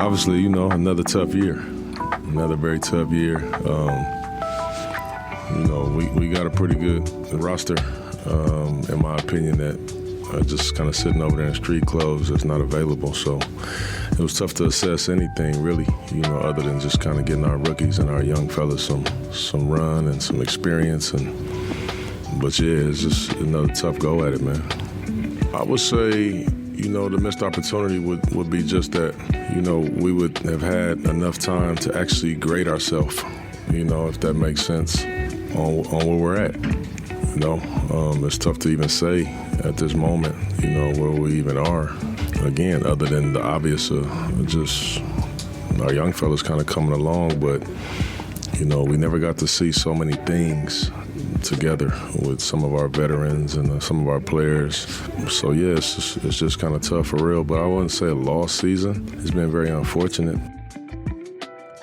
Obviously, another tough year. Another very tough year. We got a pretty good roster, in my opinion, that just kind of sitting over there in street clothes that's not available. So it was tough to assess anything, really, other than just kind of getting our rookies and our young fellas some run and some experience. But yeah, it's just another tough go at it, man. I would say, the missed opportunity would be just that, we would have had enough time to actually grade ourselves, if that makes sense, on where we're at. It's tough to even say at this moment, where we even are. Again, other than the obvious, just our young fellas kind of coming along, but, we never got to see so many things together with some of our veterans and some of our players. So yeah, it's just kind of tough for real, but I wouldn't say a lost season. It's been very unfortunate.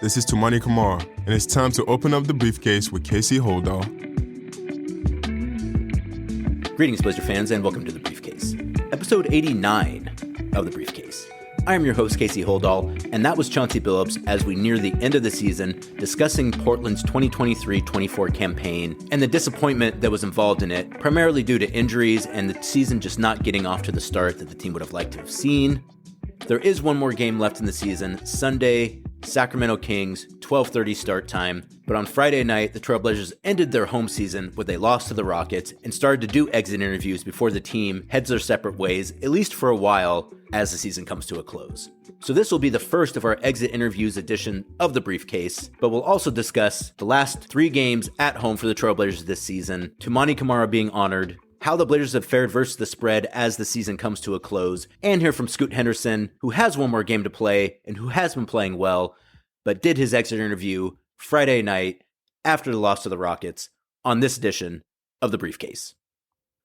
This is Toumani Camara, and it's time to open up the briefcase with Casey Holdahl. Greetings, Blazer fans, and welcome to The Briefcase, episode 89 of The Briefcase. I am your host, Casey Holdahl, and that was Chauncey Billups as we near the end of the season discussing Portland's 2023-24 campaign and the disappointment that was involved in it, primarily due to injuries and the season just not getting off to the start that the team would have liked to have seen. There is one more game left in the season, Sunday, Sacramento Kings, 12:30 start time. But on Friday night, the Trailblazers ended their home season with a loss to the Rockets and started to do exit interviews before the team heads their separate ways, at least for a while, as the season comes to a close. So this will be the first of our exit interviews edition of the Briefcase, but we'll also discuss the last 3 games at home for the Trailblazers this season, Toumani Camara being honored, how the Blazers have fared versus the spread as the season comes to a close, and hear from Scoot Henderson, who has one more game to play and who has been playing well, but did his exit interview Friday night after the loss to the Rockets on this edition of the Briefcase.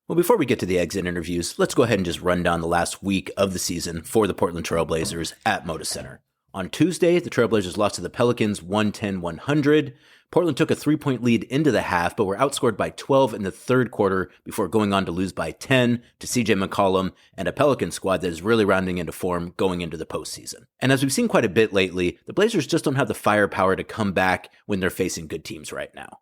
Well, before we get to the exit interviews, let's go ahead and just run down the last week of the season for the Portland Trailblazers at Moda Center. On Tuesday, the Trailblazers lost to the Pelicans 110-100. Portland took a 3-point lead into the half, but were outscored by 12 in the third quarter before going on to lose by 10 to CJ McCollum and a Pelican squad that is really rounding into form going into the postseason. And as we've seen quite a bit lately, the Blazers just don't have the firepower to come back when they're facing good teams right now.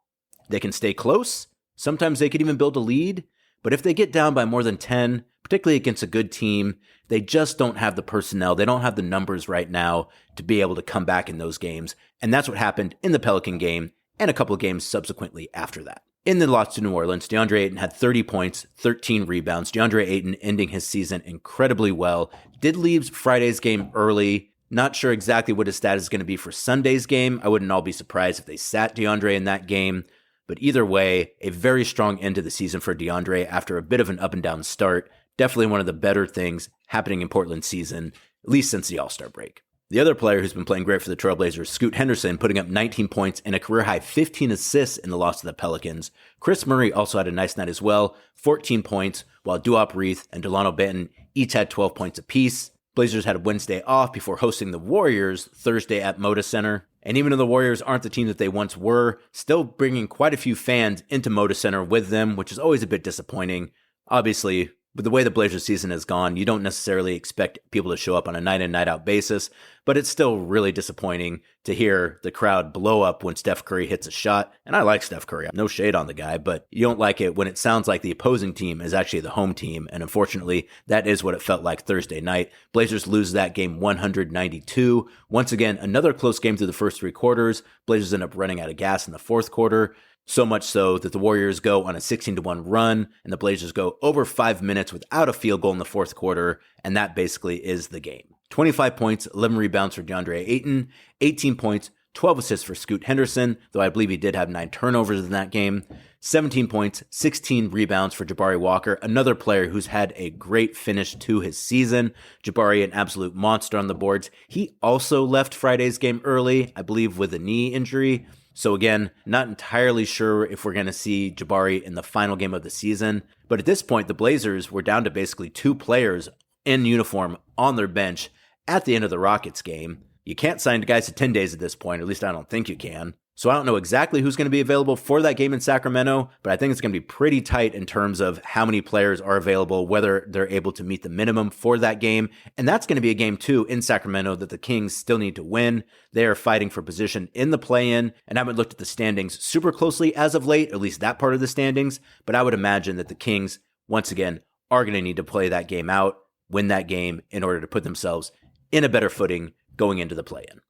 They can stay close. Sometimes they could even build a lead. But if they get down by more than 10, particularly against a good team, they just don't have the personnel. They don't have the numbers right now to be able to come back in those games. And that's what happened in the Pelican game and a couple of games subsequently after that. In the loss to New Orleans, DeAndre Ayton had 30 points, 13 rebounds. DeAndre Ayton ending his season incredibly well. Did leave Friday's game early. Not sure exactly what his status is going to be for Sunday's game. I wouldn't all be surprised if they sat DeAndre in that game. But either way, a very strong end to the season for DeAndre after a bit of an up and down start. Definitely one of the better things happening in Portland's season, at least since the All-Star break. The other player who's been playing great for the Trailblazers, Scoot Henderson, putting up 19 points and a career-high 15 assists in the loss to the Pelicans. Chris Murray also had a nice night as well, 14 points, while Duop Reith and Delano Banton each had 12 points apiece. Blazers had a Wednesday off before hosting the Warriors Thursday at Moda Center. And even though the Warriors aren't the team that they once were, still bringing quite a few fans into Moda Center with them, which is always a bit disappointing. Obviously, with the way the Blazers season has gone, you don't necessarily expect people to show up on a night-in, night-out basis, but it's still really disappointing to hear the crowd blow up when Steph Curry hits a shot. And I like Steph Curry. No shade on the guy, but you don't like it when it sounds like the opposing team is actually the home team. And unfortunately, that is what it felt like Thursday night. Blazers lose that game 192. Once again, another close game through the first 3 quarters. Blazers end up running out of gas in the fourth quarter. So much so that the Warriors go on a 16-1 run, and the Blazers go over 5 minutes without a field goal in the fourth quarter, and that basically is the game. 25 points, 11 rebounds for DeAndre Ayton, 18 points, 12 assists for Scoot Henderson, though I believe he did have 9 turnovers in that game, 17 points, 16 rebounds for Jabari Walker, another player who's had a great finish to his season. Jabari, an absolute monster on the boards. He also left Friday's game early, I believe with a knee injury. So again, not entirely sure if we're going to see Jabari in the final game of the season. But at this point, the Blazers were down to basically 2 players in uniform on their bench at the end of the Rockets game. You can't sign guys to 10 days at this point, at least I don't think you can. So I don't know exactly who's going to be available for that game in Sacramento, but I think it's going to be pretty tight in terms of how many players are available, whether they're able to meet the minimum for that game. And that's going to be a game too in Sacramento that the Kings still need to win. They are fighting for position in the play-in, and I haven't looked at the standings super closely as of late, at least that part of the standings, but I would imagine that the Kings, once again, are going to need to play that game out, win that game in order to put themselves in a better footing going into the play-in.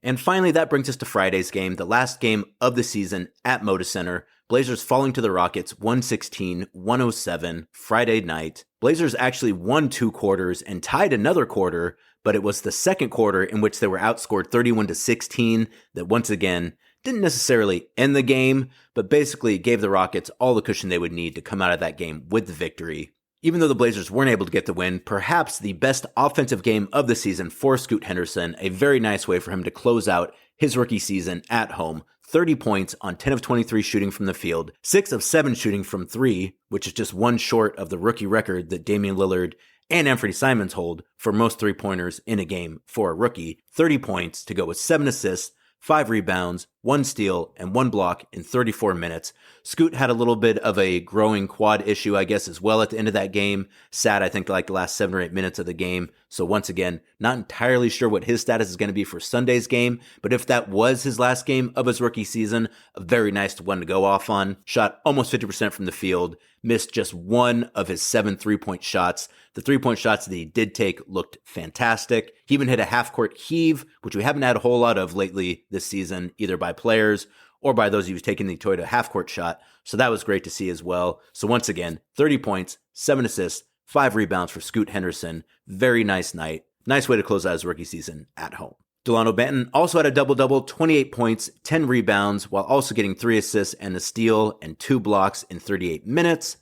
And finally, that brings us to Friday's game, the last game of the season at Moda Center. Blazers falling to the Rockets 116-107 Friday night. Blazers actually won 2 quarters and tied another quarter, but it was the second quarter in which they were outscored 31-16 that once again didn't necessarily end the game, but basically gave the Rockets all the cushion they would need to come out of that game with the victory. Even though the Blazers weren't able to get the win, perhaps the best offensive game of the season for Scoot Henderson, a very nice way for him to close out his rookie season at home. 30 points on 10 of 23 shooting from the field, 6 of 7 shooting from 3, which is just one short of the rookie record that Damian Lillard and Anthony Simons hold for most three-pointers in a game for a rookie. 30 points to go with 7 assists, 5 rebounds, 1 steal, and 1 block in 34 minutes. Scoot had a little bit of a growing quad issue, I guess, as well at the end of that game. Sat, I think, like the last 7 or 8 minutes of the game. So once again, not entirely sure what his status is going to be for Sunday's game. But if that was his last game of his rookie season, a very nice one to go off on. Shot almost 50% from the field. Missed just 1 of his 7 3-point shots. The 3-point shots that he did take looked fantastic. He even hit a half-court heave, which we haven't had a whole lot of lately this season, either by players or by those who was taking the Toyota half-court shot. So that was great to see as well. So once again, 30 points, 7 assists, 5 rebounds for Scoot Henderson. Very nice night. Nice way to close out his rookie season at home. Delano Banton also had a double-double, 28 points, 10 rebounds, while also getting 3 assists and a steal and 2 blocks in 38 minutes.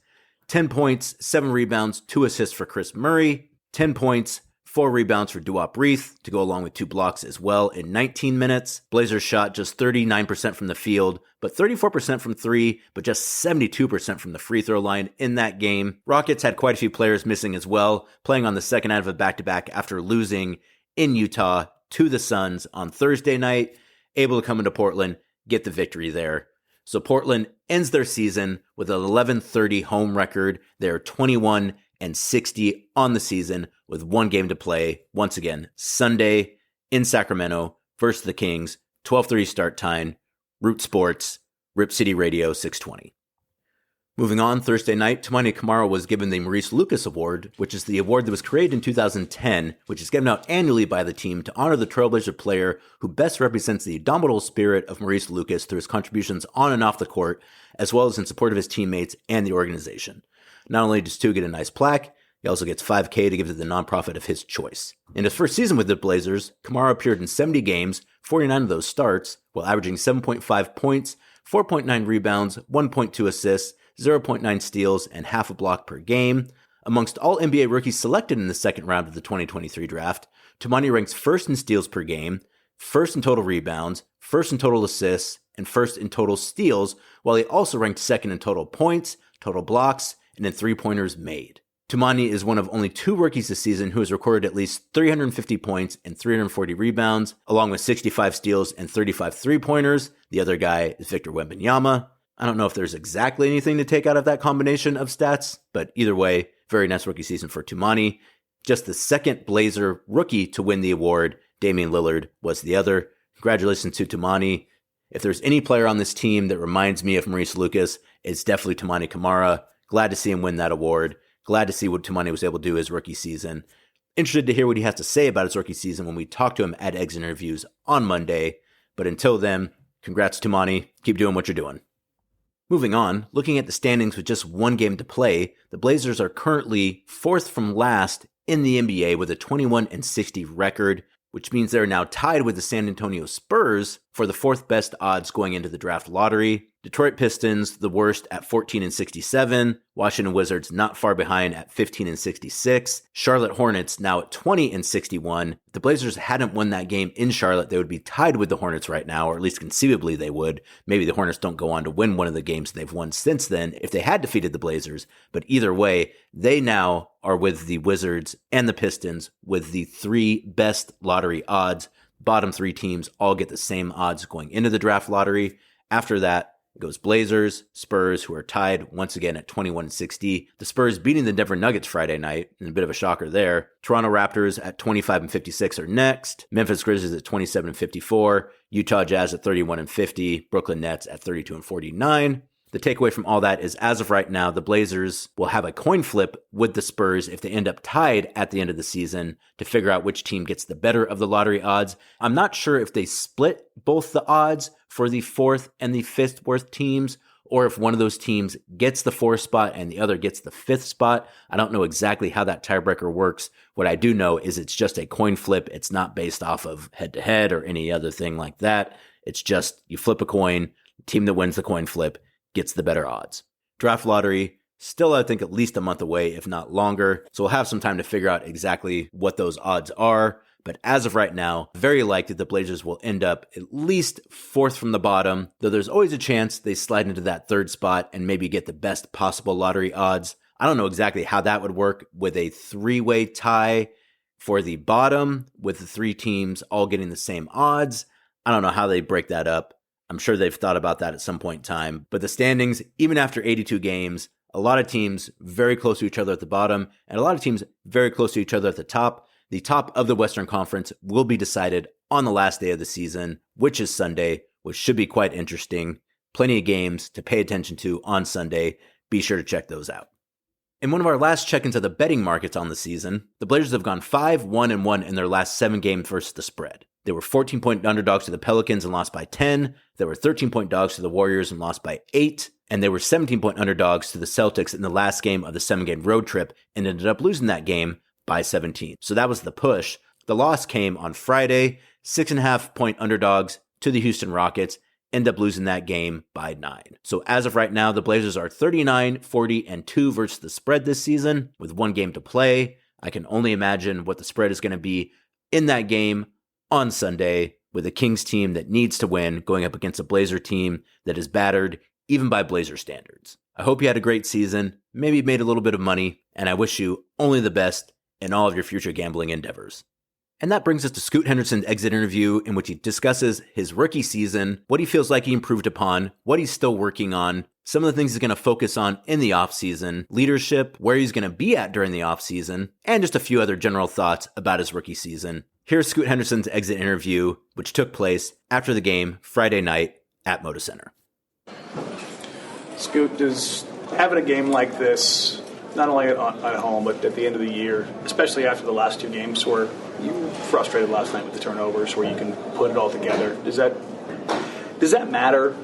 10 points, 7 rebounds, 2 assists for Chris Murray. 10 points, 4 rebounds for Duop Reith to go along with 2 blocks as well in 19 minutes. Blazers shot just 39% from the field, but 34% from 3, but just 72% from the free throw line in that game. Rockets had quite a few players missing as well, playing on the second night of a back-to-back after losing in Utah to the Suns on Thursday night, able to come into Portland, get the victory there. So Portland ends their season with an 11-30 home record. They're 21-60 on the season with 1 game to play. Once again, Sunday in Sacramento versus the Kings, 12:30 start time, Root Sports, Rip City Radio 620. Moving on, Thursday night, Toumani Camara was given the Maurice Lucas Award, which is the award that was created in 2010, which is given out annually by the team to honor the Trailblazer player who best represents the indomitable spirit of Maurice Lucas through his contributions on and off the court, as well as in support of his teammates and the organization. Not only does Stu get a nice plaque, he also gets $5,000 to give to the nonprofit of his choice. In his first season with the Blazers, Camara appeared in 70 games, 49 of those starts, while averaging 7.5 points, 4.9 rebounds, 1.2 assists, 0.9 steals, and half a block per game. Amongst all NBA rookies selected in the second round of the 2023 draft, Toumani ranks first in steals per game, first in total rebounds, first in total assists, and first in total steals, while he also ranked second in total points, total blocks, and in three-pointers made. Toumani is one of only 2 rookies this season who has recorded at least 350 points and 340 rebounds, along with 65 steals and 35 three-pointers. The other guy is Victor Wembanyama. I don't know if there's exactly anything to take out of that combination of stats, but either way, very nice rookie season for Toumani. Just the second Blazer rookie to win the award. Damian Lillard was the other. Congratulations to Toumani. If there's any player on this team that reminds me of Maurice Lucas, it's definitely Toumani Camara. Glad to see him win that award. Glad to see what Toumani was able to do his rookie season. Interested to hear what he has to say about his rookie season when we talk to him at exit interviews on Monday. But until then, congrats Toumani. Keep doing what you're doing. Moving on, looking at the standings with just 1 game to play, the Blazers are currently 4th from last in the NBA with a 21-60 record, which means they're now tied with the San Antonio Spurs for the 4th best odds going into the draft lottery. Detroit Pistons, the worst at 14-67. Washington Wizards not far behind at 15-66. Charlotte Hornets now at 20-61. If the Blazers hadn't won that game in Charlotte, they would be tied with the Hornets right now, or at least conceivably they would. Maybe the Hornets don't go on to win one of the games they've won since then if they had defeated the Blazers. But either way, they now are with the Wizards and the Pistons with the 3 best lottery odds. bottom 3 teams all get the same odds going into the draft lottery. After that, it goes Blazers, Spurs, who are tied once again at 21-60. The Spurs beating the Denver Nuggets Friday night, and a bit of a shocker there. Toronto Raptors at 25-56 are next. Memphis Grizzlies at 27-54. Utah Jazz at 31-50. Brooklyn Nets at 32-49. The takeaway from all that is, as of right now, the Blazers will have a coin flip with the Spurs if they end up tied at the end of the season to figure out which team gets the better of the lottery odds. I'm not sure if they split both the odds for the 4th and the 5th worst teams, or if one of those teams gets the 4th spot and the other gets the 5th spot. I don't know exactly how that tiebreaker works. What I do know is it's just a coin flip. It's not based off of head-to-head or any other thing like that. It's just you flip a coin, the team that wins the coin flip gets the better odds. Draft lottery, still I think at least a month away, if not longer. So we'll have some time to figure out exactly what those odds are. But as of right now, very likely the Blazers will end up at least 4th from the bottom, though there's always a chance they slide into that 3rd spot and maybe get the best possible lottery odds. I don't know exactly how that would work with a 3-way tie for the bottom with the 3 teams all getting the same odds. I don't know how they break that up. I'm sure they've thought about that at some point in time. But the standings, even after 82 games, a lot of teams very close to each other at the bottom, and a lot of teams very close to each other at the top. The top of the Western Conference will be decided on the last day of the season, which is Sunday, which should be quite interesting. Plenty of games to pay attention to on Sunday. Be sure to check those out. In one of our last check-ins of the betting markets on the season, the Blazers have gone 5-1-1 in their last 7 games versus the spread. They were 14-point underdogs to the Pelicans and lost by 10. They were 13-point dogs to the Warriors and lost by 8. And they were 17-point underdogs to the Celtics in the last game of the 7-game road trip and ended up losing that game by 17. So that was the push. The loss came on Friday, 6.5-point underdogs to the Houston Rockets, end up losing that game by 9. So as of right now, the Blazers are 39-40-2 versus the spread this season with 1 game to play. I can only imagine what the spread is going to be in that game on Sunday with a Kings team that needs to win going up against a Blazer team that is battered even by Blazer standards. I hope you had a great season, maybe made a little bit of money, and I wish you only the best in all of your future gambling endeavors. And that brings us to Scoot Henderson's exit interview, in which he discusses his rookie season, what he feels like he improved upon, what he's still working on, some of the things he's going to focus on in the offseason, leadership, where he's going to be at during the offseason, and just a few other general thoughts about his rookie season. Here's Scoot Henderson's exit interview, which took place after the game Friday night at Moda Center. Scoot, does having a game like this, not only at home, but at the end of the year, especially after the last 2 games where you were frustrated last night with the turnovers, where you can put it all together, does that matter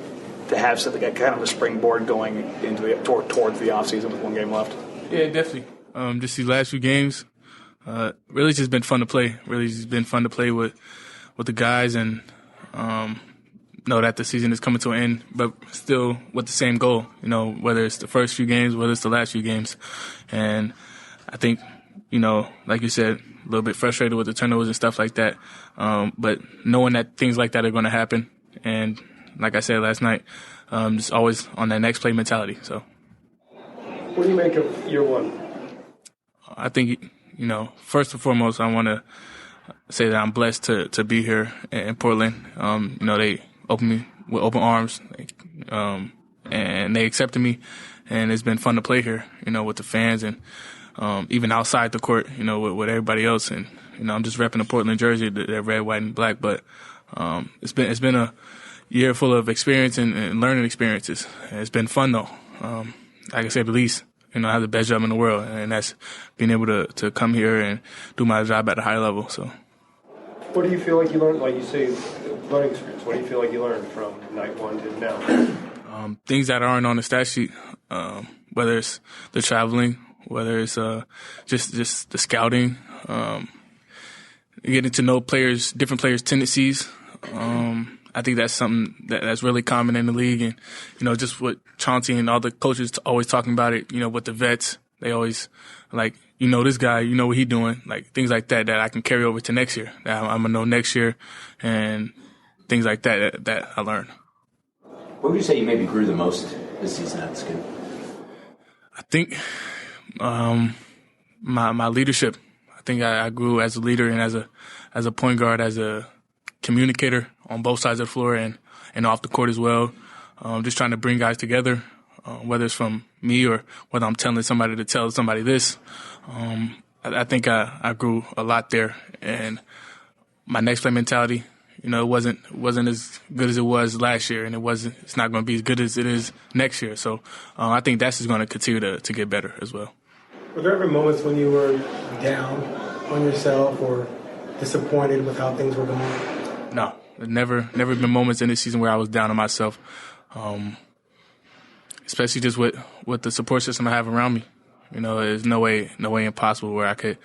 to have something like kind of a springboard going into towards the offseason with 1 game left? Yeah, definitely. Just these last few games, really just been fun to play. Really just been fun to play with the guys and know that the season is coming to an end, but still with the same goal, whether it's the first few games, whether it's the last few games. And I think, like you said, a little bit frustrated with the turnovers and stuff like that. But knowing that things like that are going to happen. And like I said last night, just always on that next play mentality. So, What do you make of year 1? I think, first and foremost, I want to say that I'm blessed to be here in Portland. They opened me with open arms, and they accepted me, and it's been fun to play here, with the fans and even outside the court, with everybody else. And I'm just repping the Portland jersey, the red, white, and black. But it's been a year full of experience and learning experiences. And it's been fun though. Like I said, at least I have the best job in the world, and that's being able to come here and do my job at a high level. So, what do you feel like you learned? Like you say, learning experience. What do you feel like you learned from night 1 to now? Things that aren't on the stat sheet, whether it's the traveling, whether it's just the scouting, getting to know different players' tendencies. I think that's something that's really common in the league, and just what Chauncey and all the coaches always talking about it. With the vets, they always like, this guy, what he doing, like things like that I can carry over to next year. That I'm gonna know next year, and things like that I learned. What would you say you maybe grew the most this season at Scoot? I think my leadership. I think I grew as a leader and as a point guard, as a communicator on both sides of the floor and off the court as well. Just trying to bring guys together, whether it's from me or whether I'm telling somebody to tell somebody this. I think I grew a lot there, and my next play mentality, it wasn't as good as it was last year, and it's not going to be as good as it is next year. So I think that's just going to continue to get better as well. Were there ever moments when you were down on yourself or disappointed with how things were going? No, there's never been moments in this season where I was down on myself, especially just with the support system I have around me. There's no way impossible where I could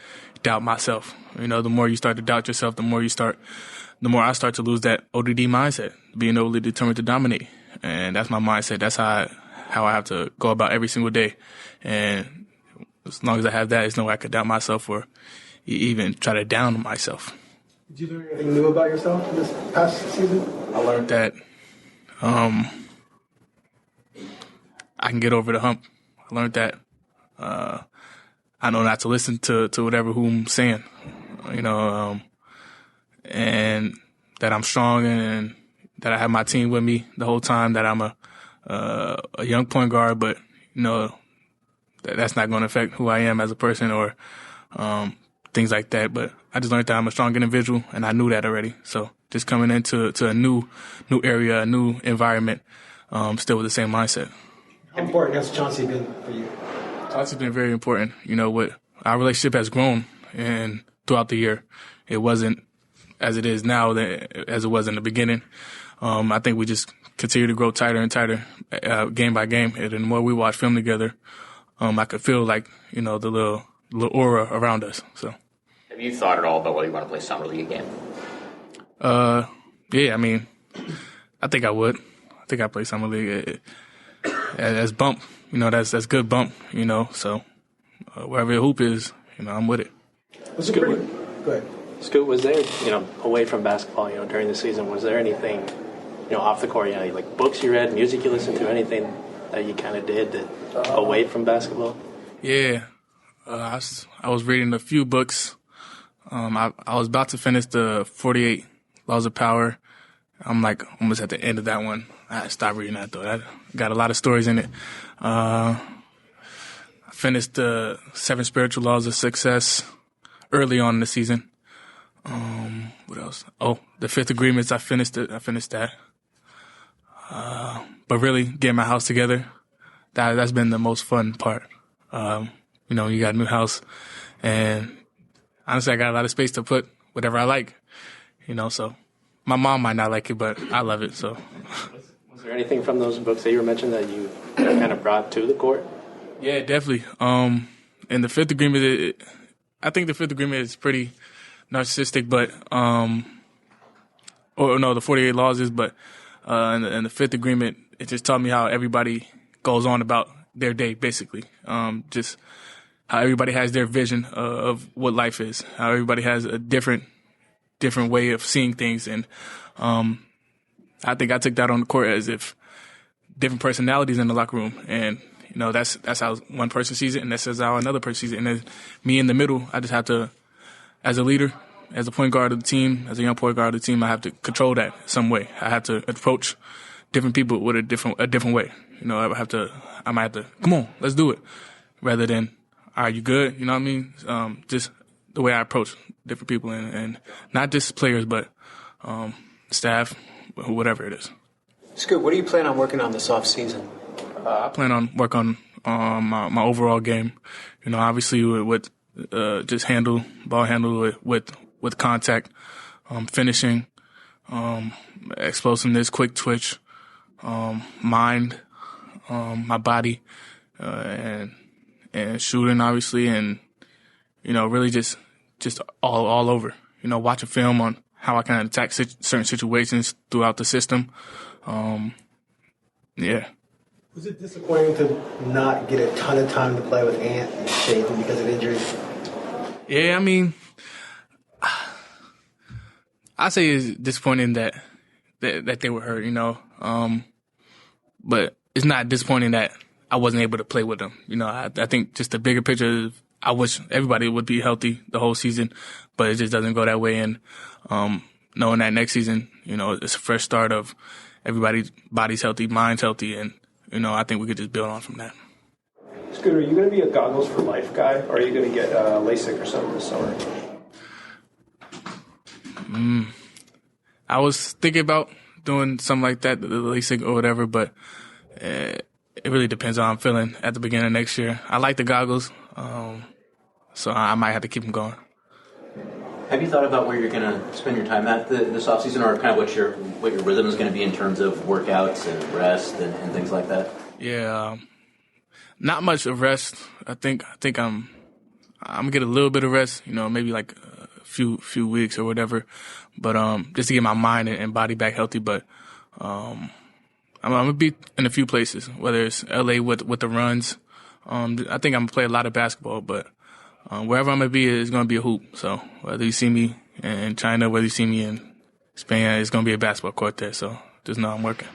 doubt myself. The more you start to doubt yourself, the more I start to lose that ODD mindset, being overly determined to dominate. And that's my mindset. That's how I have to go about every single day. And as long as I have that, there's no way I could doubt myself or even try to down myself. Did you learn anything new about yourself this past season? I learned that I can get over the hump. I learned that I know not to listen to whatever who I'm saying, and that I'm strong and that I have my team with me the whole time, that I'm a young point guard, but, that's not going to affect who I am as a person or things like that. But I just learned that I'm a strong individual, and I knew that already. So just coming into a new area, a new environment, still with the same mindset. How important has Chauncey been for you? Chauncey's been very important. What our relationship has grown and throughout the year. It wasn't as it is now as it was in the beginning. I think we just continue to grow tighter and tighter game by game. And the more we watch film together, I could feel like, the little aura around us. So, have you thought at all about whether you want to play summer league again? Yeah, I think I would. I think I play summer league as bump. That's good bump. So wherever the hoop is, I'm with it. Go ahead. Scoot, was there, away from basketball, during the season, was there anything, off the court, like books you read, music you listened to, anything that you kind of did away from basketball? Yeah. I was reading a few books. I was about to finish the 48 Laws of Power. I'm like almost at the end of that one. I stopped reading that though. That got a lot of stories in it. I finished the 7 Spiritual Laws of Success early on in the season. What else? Oh, the 5th Agreements. I finished that. But really getting my house together, that's been the most fun part. You got a new house, and honestly, I got a lot of space to put whatever I like. So my mom might not like it, but I love it. So, was there anything from those books that you were mentioning that you kind of brought to the court? Yeah, definitely. And the 5th Agreement, I think the 5th Agreement is pretty narcissistic, but the 48 Laws is, but and the 5th Agreement, it just taught me how everybody goes on about their day, basically. Just how everybody has their vision of what life is, how everybody has a different way of seeing things. And I think I took that on the court as if different personalities in the locker room. And, that's how one person sees it, and that's how another person sees it. And then me in the middle, I just have to, as a leader, as a point guard of the team, as a young point guard of the team, I have to control that some way. I have to approach different people with a different way. I might have to, come on, let's do it. Rather than, all right, you good? You know what I mean? Just the way I approach different people and not just players, but staff, whatever it is. Scoot, what do you plan on working on this offseason? I plan on working on my overall game. Obviously with just ball handle with contact, finishing, explosiveness, quick twitch, mind, my body, and shooting, obviously, and really just all over. Watch a film on how I can attack certain situations throughout the system. Yeah. Was it disappointing to not get a ton of time to play with Ant and Shaden because of injuries? Yeah, I say it's disappointing that they were hurt, but it's not disappointing that I wasn't able to play with them. I think just the bigger picture is I wish everybody would be healthy the whole season, but it just doesn't go that way. And knowing that next season, it's a fresh start of everybody's body's healthy, mind's healthy, and, I think we could just build on from that. Scooter, are you going to be a goggles for life guy, or are you going to get LASIK or something this summer? I was thinking about doing something like that, the LASIK or whatever, but it really depends on how I'm feeling at the beginning of next year. I like the goggles, so I might have to keep them going. Have you thought about where you're going to spend your time at this offseason, or kind of what your rhythm is going to be in terms of workouts and rest and things like that? Yeah, not much of rest. I think I'm gonna get a little bit of rest, maybe like a few weeks or whatever, but just to get my mind and body back healthy. But I'm gonna be in a few places, whether it's LA with the runs. I think I'm gonna play a lot of basketball, but wherever I'm gonna be is gonna be a hoop. So whether you see me in China, whether you see me in Spain, it's gonna be a basketball court there. So just know I'm working.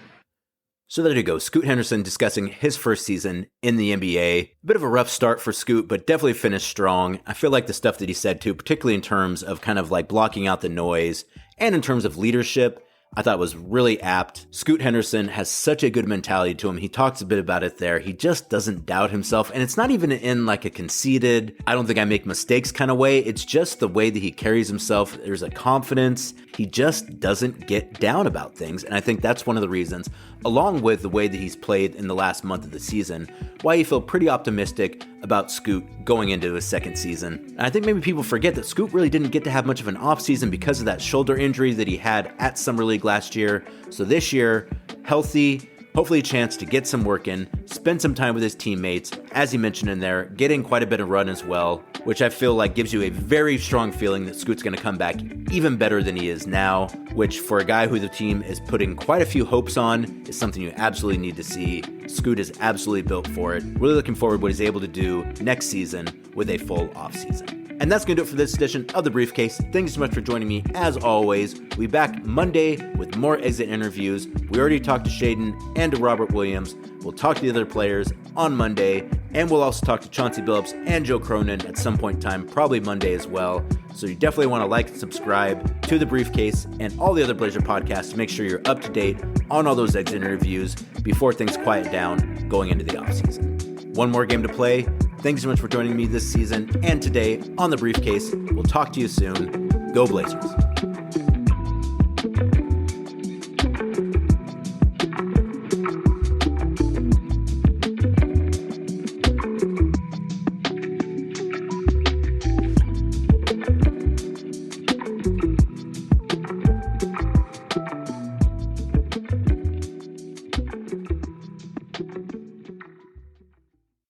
So there you go, Scoot Henderson discussing his first season in the NBA. A bit of a rough start for Scoot, but definitely finished strong. I feel like the stuff that he said too, particularly in terms of kind of like blocking out the noise and in terms of leadership, I thought was really apt. Scoot Henderson has such a good mentality to him. He talks a bit about it there. He just doesn't doubt himself. And it's not even in like a conceited, I don't think I make mistakes kind of way. It's just the way that he carries himself. There's a confidence. He just doesn't get down about things. And I think that's one of the reasons, along with the way that he's played in the last month of the season, why you feel pretty optimistic about Scoot going into his second season. And I think maybe people forget that Scoot really didn't get to have much of an offseason because of that shoulder injury that he had at Summer League last year. So this year, healthy, hopefully a chance to get some work in, spend some time with his teammates, as he mentioned in there, getting quite a bit of run as well, which I feel like gives you a very strong feeling that Scoot's going to come back even better than he is now, which for a guy who the team is putting quite a few hopes on is something you absolutely need to see. Scoot is absolutely built for it. Really looking forward to what he's able to do next season with a full offseason. And that's going to do it for this edition of The Briefcase. Thanks so much for joining me. As always, we'll be back Monday with more exit interviews. We already talked to Shaden and to Robert Williams. We'll talk to the other players on Monday, and we'll also talk to Chauncey Billups and Joe Cronin at some point in time, probably Monday as well. So you definitely want to like and subscribe to The Briefcase and all the other Blazer podcasts to make sure you're up to date on all those exit interviews before things quiet down going into the offseason. One more game to play. Thanks so much for joining me this season and today on The Briefcase. We'll talk to you soon. Go Blazers.